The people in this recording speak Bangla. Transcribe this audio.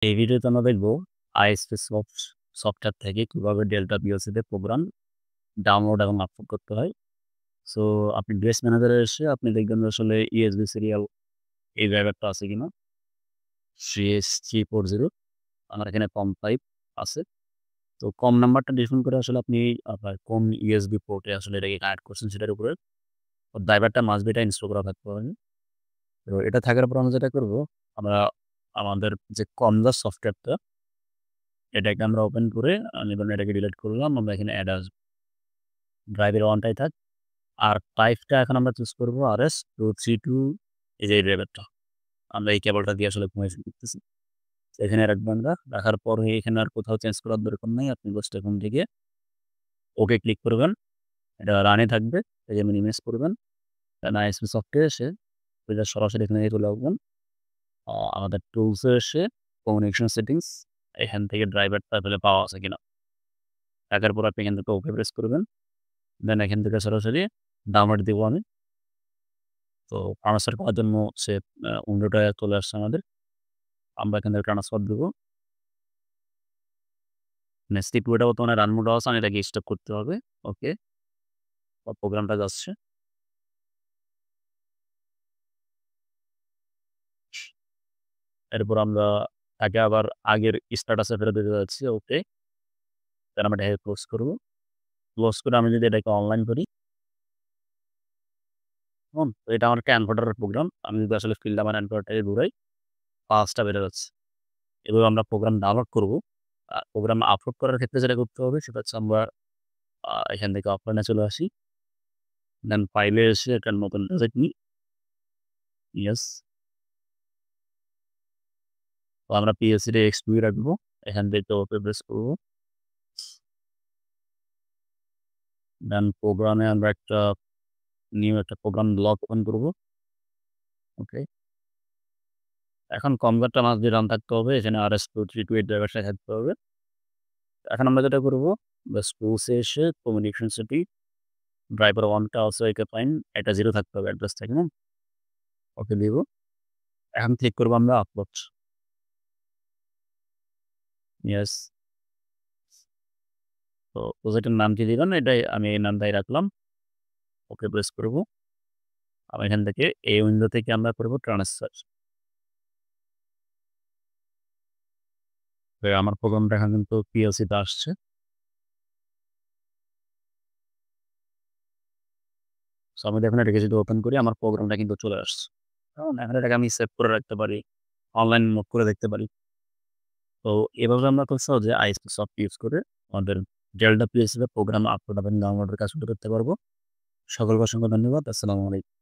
এই ভিডিওতে আমরা দেখব আইএসপি সফটওয়্যার থেকে কিভাবে ডেল্টা পিএলসিতে প্রোগ্রাম ডাউনলোড এবং আপলোড করতে হয়। সো আপনি ডিভাইস ম্যানেজারে এসে আপনি দেখবেন যে আসলে ইউএসবি সিরিয়াল এই ড্রাইভারটা আছে কিনা। CH340 আমার এখানে COM5 আছে। তো COM নাম্বারটা ডিফাইন করে আসলে আপনি আপনার কোন ইউএসবি পোর্টে আসলে এটাকে কানেক্ট করছেন সেটার উপরে ড্রাইভারটা মাস্ট বি এটা ইনস্টল করা থাকতে হবে। তো এটা থাকার পর আমরা যেটা করব, আমরা আমাদের যে কমজা সফটওয়্যারটা এটাকে আমরা ওপেন করে ধরুন এটাকে ডিলিট করলাম। আমরা এখানে অ্যাড আসবে। ড্রাইভের ওয়ানটাই থাক। আর টাইপটা এখন আমরা চুজ করব RS232 এই যে এই ড্রাইভারটা। আমরা এই কেবলটা দিয়ে আসলে ঘুমাই করতেছি। এখানে রাখবো আমরা। রাখার পরে এখানে আর কোথাও চেঞ্জ করার দরকার নাই। আপনি জাস্ট এখান থেকে ওকে ক্লিক করবেন। এটা রানে থাকবে। এই যে মিনিমাইজ করবেন। দেন আইএসপি সফটওয়্যারে এসে এটা সরাসরি এখানে চলে আসবেন। আমাদের টুলসে এসে কমিউনিকেশন সেটিংস এখান থেকে ড্রাইভারটা আসলে পাওয়া আছে কিনা। রাখার পর আপনি এখান থেকে ওকে প্রেস করবেন। দেন এখান থেকে সরাসরি ডাউনলোড দিব আমি। তো ট্রান্সফার করার জন্য সে উইন্ডোটা চলে আসছে আমাদের। আমরা এখান থেকে ট্রান্সফার দিব। সিপিইউটা বর্তমানে রান মোড আছে, এটাকে স্টপ করতে হবে। ওকে, প্রোগ্রামটা যাচ্ছে। এরপর আমরা তাকে আবার আগের স্ট্যাটাসে ফেরত দিতে যাচ্ছি। ওকে, দেন আমরা এটাকে ক্লোজ করব। ক্লোজ করে আমি যদি এটাকে অনলাইন করি, তো এটা আমার একটা এনকোডারের প্রোগ্রাম। আমি যদি আসলে ফিল্ড আমার এনকোডারটাকে ঘুরাই, ৫টা বেড়ে যাচ্ছে। এভাবে আমরা প্রোগ্রাম ডাউনলোড করব। প্রোগ্রাম আপলোড করার ক্ষেত্রে যেটা করতে হবে সেটা হচ্ছে আমরা এখান থেকে অফলাইনে চলে আসি। দেন ফাইলে এসে একটা নতুন প্রজেক্ট নিই। ইয়েস। তো আমরা পিএলসিটা এক্স2 রাখবো। এখান থেকে ওকে প্রেস করব। দেন প্রোগ্রামে আমরা একটা নিউ একটা প্রোগ্রাম ব্লক ওপেন করব। ওকে। এখন কনভার্টটা মাস্ট বি রান থাকতে হবে। এখানে RS232 ড্রাইভারটা থাকতে হবে। এখন আমরা যেটা করব, জাস্ট টুলসে এসে কমিউনিকেশন সেটিং ড্রাইভার 1টা অলসো একে ফাইন। এটা 0 থাকতে হবে অ্যাড্রেস থেকে না? ওকে দিব। এখন ক্লিক করব আমরা আপলোড। ইয়েস। তো প্রজেক্টের নাম কি দিবেন? এটাই আমি এই নামটাই রাখলাম। ওকে প্রেস করব। আমি এখান থেকে এই উইন্ডো থেকে আমরা করব ট্রান্সফার। তো আমার প্রোগ্রামটা এখন কিন্তু পিএলসিতে আসছে। সো আমি দেখুন এটাকে যদি ওপেন করি আমার প্রোগ্রামটা কিন্তু চলে আসছে। এখন এটাকে আমি সেভ করে রাখতে পারি। অনলাইন মোড করে দেখতে পারি। তো এভাবে আমরা খুব সহজে আইএসপি সফট ইউজ করে আমাদের ডেল্টা পিএলসি তে প্রোগ্রাম আপলোড এবং ডাউনলোডের কাজ শুরু করতে পারবো। সকলকে অসংখ্য ধন্যবাদ। আসসালামু আলাইকুম।